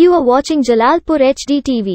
You are watching Jalalpur HD TV.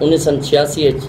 1986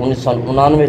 1999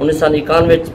1991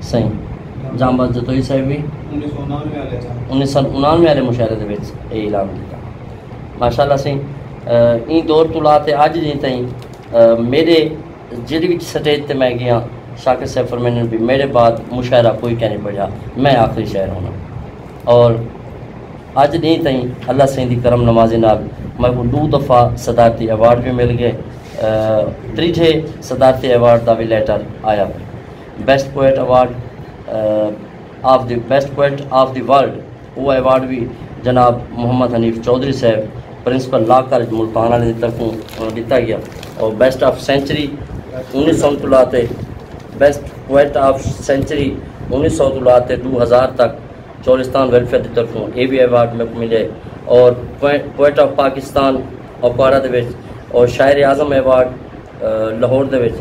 صحیح جامع جتوئی صاحب بھی 1999 والے مشاعرے دے وچ یہ اعلان کیا ماشاءاللہ صحیح این دور تو لاتے اج جی تائیں میرے جڑی بھی سٹیج تے میں گیا شاکر صاحب فرمانے بھی میرے بعد مشاعرہ کوئی کہہ نہیں پڑھا میں آخری شاعر ہونا اور اج نہیں تائیں اللہ سائیں دی کرم نوازی نال میں کو 2 دفعہ صدارتی ایوارڈ بھی مل گئے تریجے صدارتی ایوارڈ دا بھی لیٹر آیا best poet award of the best poet of the world وہ ایوارڈ بھی جناب محمد حنیف چودھری صاحب پرنسپل لا کالج ملتان والے کی طرفوں دیتا گیا اور بیسٹ آف سینچری 1900 لاتے بیسٹ پوئٹ آف سینچری 1900 2000 تک چولستان ویلفیئر کی طرفوں یہ بھی ایوارڈ میں ملے اور پوئٹ آف پاکستان اوکارا دے وچ اور شاعر اعظم ایوارڈ لاہور دے وچ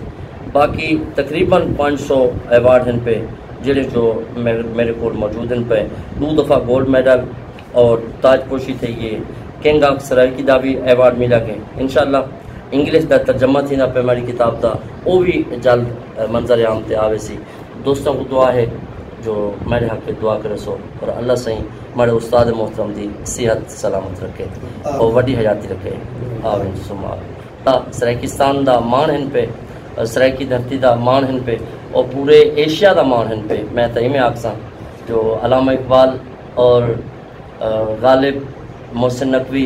باقی تقریباً 500 ایوارڈ ہیں پہ جڑے جو میرے کو موجود ہیں پہ 2 دفعہ گولڈ میڈل اور تاج پوشی تھے یہ کنگ آف سرائکی دا بھی ایوارڈ ملا گئے انشاءاللہ انگلش دا ترجمہ تھی نا پہ ہماری کتاب دا وہ بھی جلد منظر عام تے آوے سی دوستوں کو دعا ہے جو میرے حق پہ دعا کرے سو اور اللہ سائیں ہمارے استاد محترم دی صحت سلامت رکھے اور وڈی حیاتی رکھے آمین ثم آمین سرائکستان دا مان ہن پہ سرائکی دھرتی دا مان ہن پہ اور پورے ایشیا دا مان ہن پہ میں تئی میں آکساں جو علامہ اقبال اور غالب محسن نقوی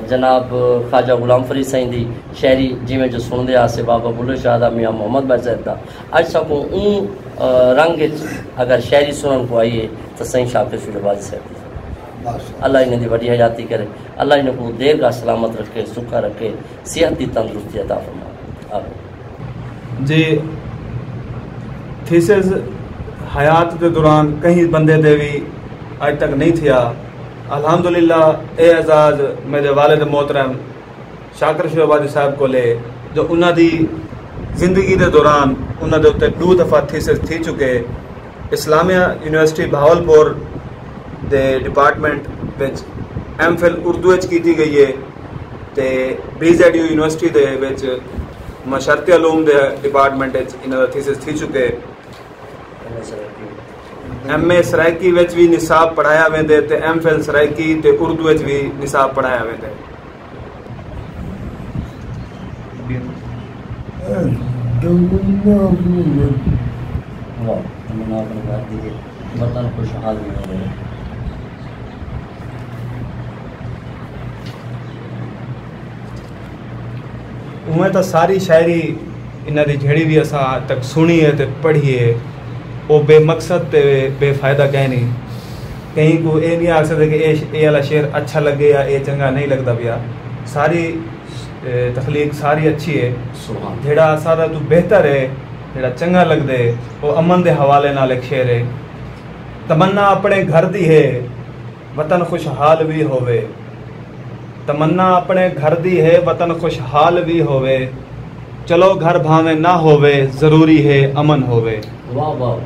جناب خواجہ غلام فرید سائیں دی شاعری جی میں جو سن دے آسے بابا بلو شاہ دا میاں محمد بھائی صاحب دا اج سکوں اون رنگ اگر شاعری سنن کو آئیے تو سائیں شاکر شجاع بازی صاحب دی اللہ انہیں دی بڑی حیاتی کرے اللہ انہیں کو دیر کا سلامت رکھے سکھا رکھے صحت دی تندرستی عطا فرمائے آمین جی تھیسز حیات کے دوران کہیں بندے دے بھی آج تک نہیں تھیا الحمدللہ اے اعزاز میرے والد محترم شاکر شجاع بازی صاحب کو لے جو انہاں دی زندگی دے دوران انہاں دے اُتے 2 دفعہ تھیسز تھی چکے اسلامیہ یونیورسٹی بہاولپور دے ڈپارٹمنٹ وچ ایم فل اردو وچ کیتی گئی ہے تے BZU یونیورسٹی دے وچ معاشرتی علوم دے ڈپارٹمنٹ وچ انہاں دا تھیسز تھی چکے MA سرائکی وچ بھی نصاب پڑھایا ویندے تے MPhil سرائکی تے اردو وچ بھی نصاب پڑھایا ویندے وطن خوشحال بھی ہو رہے اویں تو ساری شاعری انہاں دی جھڑی بھی اساں تک سنی ہے تے پڑھی ہے وہ بے مقصد تے بے فائدہ کہیں نہیں کہیں کو یہ نہیں آکھ سکتے کہ اے والا شعر اچھا لگے یا اے چنگا نہیں لگتا پیا ساری تخلیق ساری اچھی ہے جڑا سارا تو بہتر ہے جڑا چنگا لگ دے وہ امن دے حوالے نال ایک شعر ہے تمنا اپنے گھر دی ہے وطن خوشحال بھی ہووے تمنا اپنے گھر دی ہے وطن خوشحال بھی ہووے چلو گھر بھاویں نہ ہووے ضروری ہے امن ہووے واہ واہ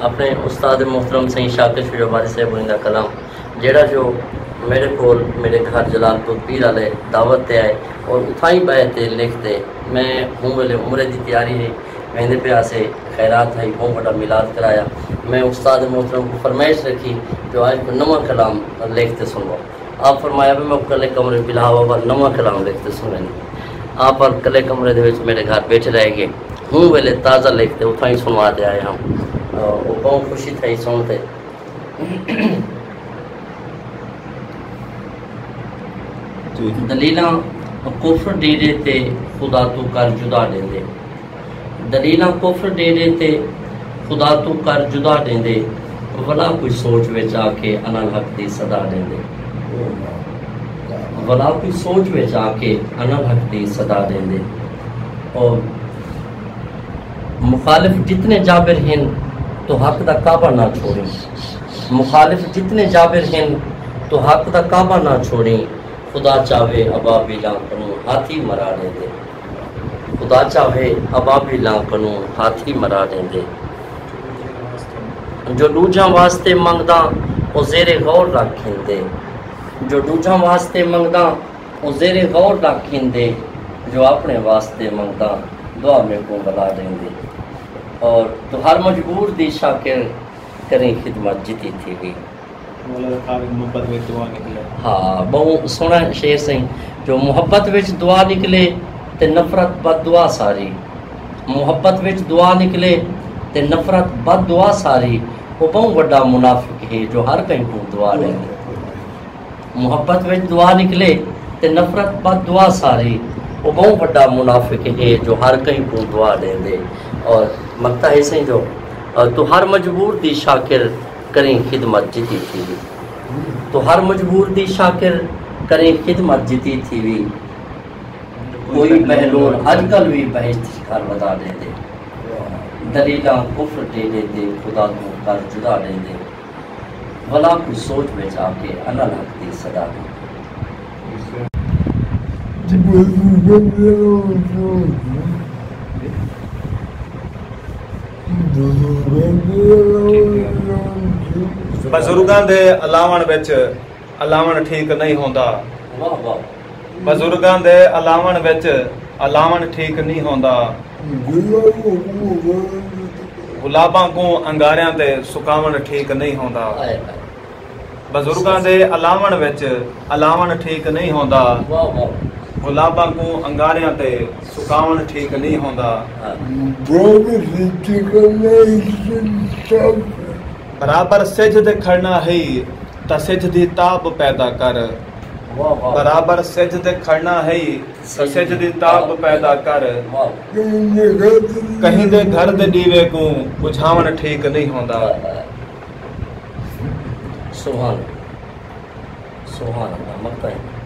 اپنے استاد محترم سائیں شاکر شجاع بازی صاحب کا کلام جیڑا جو میرے کول میرے گھر جلال پور پیر والے دعوت تے آئے اور اتھائی بائے تے لکھتے میں ہوں ویلے عمرے دی تیاری ہے ویندے پہ آسے خیرات ہے بہت بڑا میلاد کرایا میں استاد محترم کو فرمائش رکھی جو آج کو نواں کلام لکھتے سنو آپ فرمایا بھی میں کلے کمرے بلاوا پر نواں کلام لکھتے سنیں آپ اور کلے کمرے دے وچ میرے گھر بیٹھے رہ گئے ہوں ویلے تازہ لکھتے اتھائی سنوا دے آئے ہم وہ بہت خوشی تھی سنتے دلیلاں کفر ڈیرے تے خدا تو کر جدا دیں دے دلیلاں کفر ڈیرے تے خدا تو کر جدا دیں دے ولا کوئی سوچ وچ آ کے انا الحق دی صدا دیں دے ولا کوئی سوچ وچ آ کے انا الحق دی صدا دیں دے اور مخالف جتنے جابر ہیں تو حق دا کعبہ نہ چھوڑیں مخالف جتنے جابر ہیں تو حق دا کعبہ نہ چھوڑیں خدا چاہے ابابیلاں کنوں ہاتھی مرا دیں دے خدا چاہے ابابیلاں کنوں ہاتھی مرا دیں دے جو دوجاں واسطے منگداں او زیر غور رکھیں دے جو دوجاں واسطے منگداں او زیر غور رکھیں دے جو اپنے واسطے منگتا دعا میں کو بلا دیں دے اور تو ہر مجبور دی شاکر کریں خدمت جتی تھی گئی محبت میں دعا نکلے ہاں بہت سونا شعر سے جو محبت وچ دعا نکلے تے نفرت بد دعا ساری محبت وچ دعا نکلے تے نفرت بد دعا ساری وہ بہت بڑا منافق ہے جو ہر کہیں کو دعا دے محبت وچ دعا نکلے تے نفرت بد دعا ساری وہ بہت بڑا منافق ہے جو ہر کہیں کو دعا دے دے اور مگتا ہے سے جو تو ہر مجبور دی شاکر کریں خدمت جتی تھی تو ہر مجبور دی شاکر کریں خدمت جتی تھی بھی کوئی بہلول آج کل بھی بہشت گھر بتا دے دے دلیلاں کفر دے دے دے خدا کو کر جدا دے دے بلا کو سوچ میں جا کے انا لگتی صدا دے بزرگاں دے علاوہ وچ علاوہ ٹھیک نہیں ہوندا واہ واہ بزرگاں دے علاوہ وچ علاوہ ٹھیک نہیں ہوندا گلاباں کو انگاریاں تے سکاون ٹھیک نہیں ہوندا آئے آئے بزرگاں دے علاوہ وچ علاوہ ٹھیک نہیں ہوندا واہ واہ گلاباں کو انگاریاں تے سکاون ٹھیک نہیں ہوندا برابر سج تے کھڑنا ہے تا سج دی تاب پیدا کر واہ واہ برابر سج تے کھڑنا ہے تا سج دی تاب پیدا کر واہ کہیں دے گھر دے دیوے کو بجھاون ٹھیک نہیں ہوندا سبحان سبحان اللہ مکتا ہے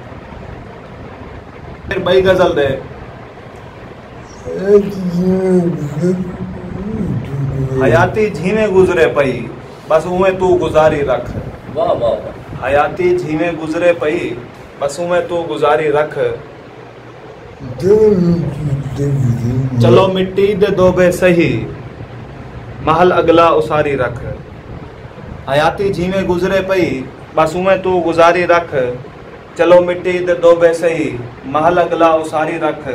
پھر بھائی غزل دے حیاتی جھیویں گزرے پئی بس اویں تو گزاری رکھ واہ واہ واہ حیاتی جھیویں گزرے پئی بس اویں تو گزاری رکھ چلو مٹی دے دوبے سہی محل اگلا اساری رکھ حیاتی جھیویں گزرے پئی بس اویں تو گزاری رکھ چلو مٹی دے دوبے سہی محل اگلا اساری رکھ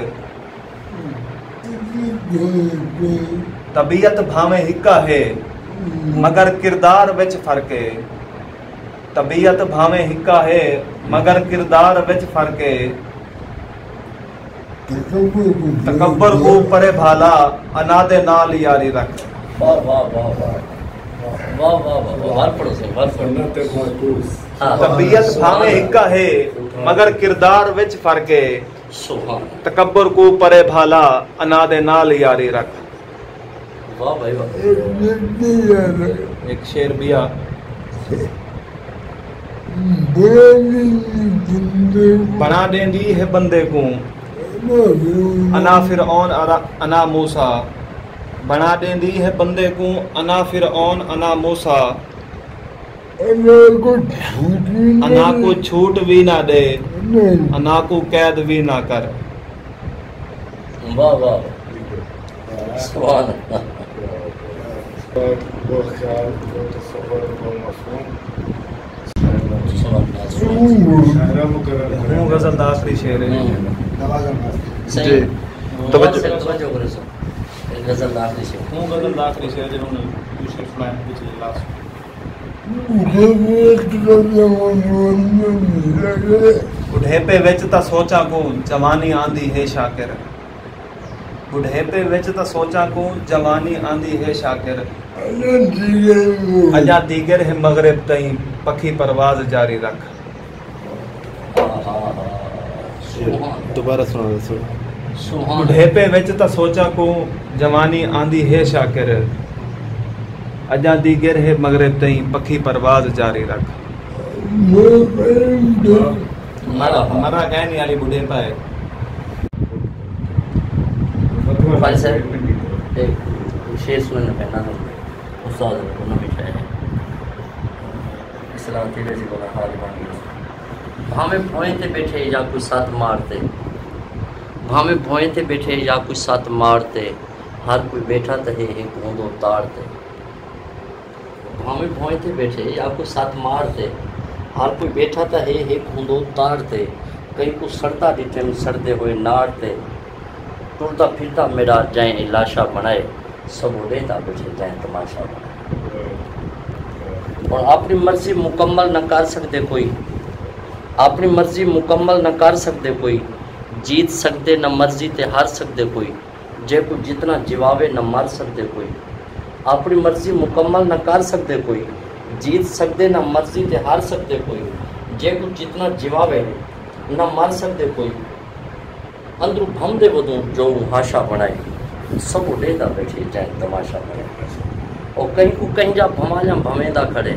طبیعت بھاویں ہکا ہے مگر کردار وچ فرق ہے طبیعت بھاویں ہکا ہے مگر کردار وچ فرق ہے تکبر کو پرے بھالا انا دے نال یاری رکھ واہ واہ واہ واہ واہ واہ واہ ہر پڑھو سے ہر پڑھو طبیعت بھاویں ہکا ہے مگر کردار وچ فرق ہے سبحان تکبر کو پرے بھالا انا دے نال یاری رکھ واہ بھائی واہ ایک شعر بیا بنا دیندی ہے بندے کو انا فرعون انا موسیٰ بنا دیندی ہے بندے کو انا فرعون انا موسیٰ انا کو چھوٹ بھی نہ دے انا کو قید بھی نہ کر واہ واہ سبحان اللہ ہوں غزل دا آخری شعر ہے صحیح توجہ توجہ کرو سو غزل دا آخری شعر ہوں غزل دا آخری شعر جنہوں نے دوسرے سنائے پچھلے لاسٹ بڑھیپے وچ تا سوچاں کو جوانی آندی ہے شاکر بڑھیپے وچ تا سوچاں کو جوانی آندی ہے شاکر اجا دیگر ہے مغرب تئیں پکھی پرواز جاری رکھ دوبارہ سنا دو سبحان بڑھیپے وچ تا سوچاں کو جوانی آندی ہے شاکر اجا دیگر ہے مغرب تئیں پکھی پرواز جاری رکھ مرا کہنی والی بڑھیپا ہے بھائی صاحب ایک شعر سننا پہنا تھا استاد کو نہ مٹھایا ہے اسلام تیرے سے بولا حال مانگی ہمیں بھوئیں تے بیٹھے یا کوئی ساتھ مارتے ہمیں بھوئیں تے بیٹھے یا کوئی ساتھ مارتے ہر کوئی بیٹھا تہے ایک گوندو تاڑتے ہمیں بھوئیں تے بیٹھے یا کوئی ساتھ مارتے ہر کوئی بیٹھا تہے ایک گوندو تاڑتے کہیں کو سڑتا ڈٹھے سڑتے ہوئے ناڑ تے ٹرتا پھرتا میرا جائیں لاشا بنائے سب اڑیتا بیٹھے جائیں تماشا بنائے اور اپنی مرضی مکمل نہ کر سکتے کوئی اپنی مرضی مکمل نہ کر سکتے کوئی جیت سکتے نہ مرضی تے ہار سکتے کوئی جے کو جتنا جواوے نہ مار سکتے کوئی اپنی مرضی مکمل نہ کر سکتے کوئی جیت سکتے نہ مرضی تے ہار سکتے کوئی جے کو جتنا جواوے نہ مار سکتے کوئی اندرو بھم دے ودوں جو ہاشا بنائے سب اڑیدا بیٹھے جائیں تماشا بنائے اور کہیں کو کہیں جا بھماجا بھمیندہ کھڑے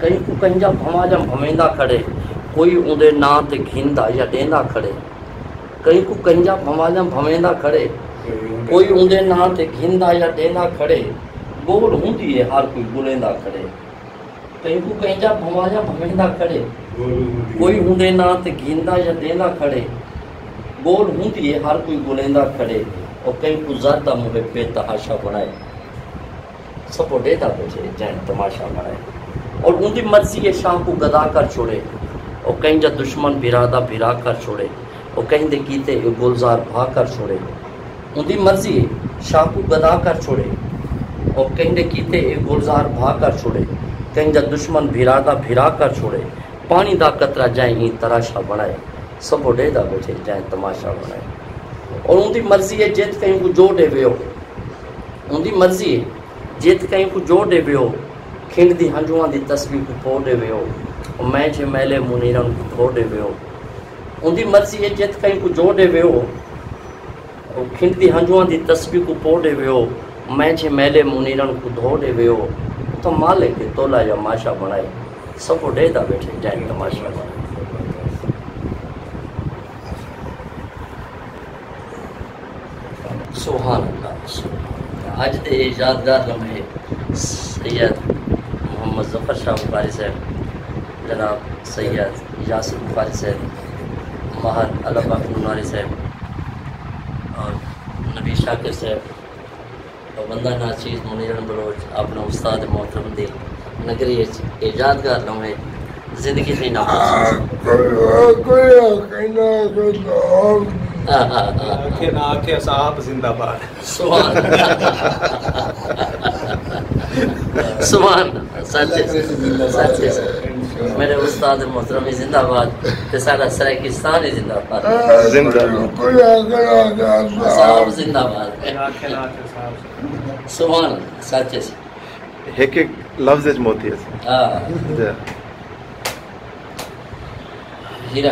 کہیں کو کہیں جا بھماجا بھمیندہ کھڑے کوئی اندے نا تے گھیندا یا ڈیندا کھڑے کہیں کو کہیں جا بھماجا بھمیندہ کھڑے کوئی اندے نا تے گھیندا یا ڈیندا کھڑے گول ہوندی ہے ہر کوئی گلیندا کھڑے کہیں کو کہیں جا بھماجا بھمیندہ کھڑے کوئی اندے نا تے گھیندا یا ڈیندا کھڑے گول ہوندی ہے ہر کوئی گلیندا کھڑے اور کہیں کو زیادہ مجھے بے تحاشا بنائے سب ڈیتا بیٹھے جائیں تماشا بنائے اور ان کی مرضی ہے شاہ کو گدا کر چھوڑے اور کہیں جا دشمن بھرادہ بھرا کر چھوڑے اور کہیں دے کیتے گلزار بھا کر چھوڑے ان کی مرضی ہے شاہ کو گدا کر چھوڑے اور کہیں دے کیتے گلزار بھا کر چھوڑے کہیں جا دشمن بھرادہ بھرا کر چھوڑے پانی دا قطرہ جائیں ہی تراشا بنائے سب ڈیتا بیٹھے جائیں تماشا بنائے اور ان کی مرضی ہے جیت کہیں کو جو ڈے ویو ان کی مرضی ہے جیت کہیں کو جو ڈے ویو کھنڈ دی ہنجوان دی تسبیح کو پو ڈے ویو اور میں جے میلے منیرن کو دھو ڈے ویو ان دی مرضی ہے جیت کہیں کو جو ڈے ویو اور کھنڈ دی ہنجوان دی تسبیح کو پو ڈے ویو میں جے میلے منیرن کو دھو ڈے ویو تو مالے کے تولا یا ماشا بنائے سب ڈے دا بیٹھے جائیں تماشا بنائے سبحان اللہ آج دے یادگار لمحے سید محمد ظفر شاہ بخاری صاحب جناب سید یاسر بخاری صاحب ماہر اللہ پاک نوناری صاحب اور نبی شاکر صاحب اور بندہ ناچیز منیرن بلوچ اپنا استاد محترم دی نگری یادگار لمحے زندگی سے آنکھیں صاحب زندہ باد سبحان سچے میرے استاد محترم زندہ باد تے سارا سرائکستان زندہ باد صاحب زندہ باد سبحان سچے ایک ایک لفظ موتی ہے ہیرا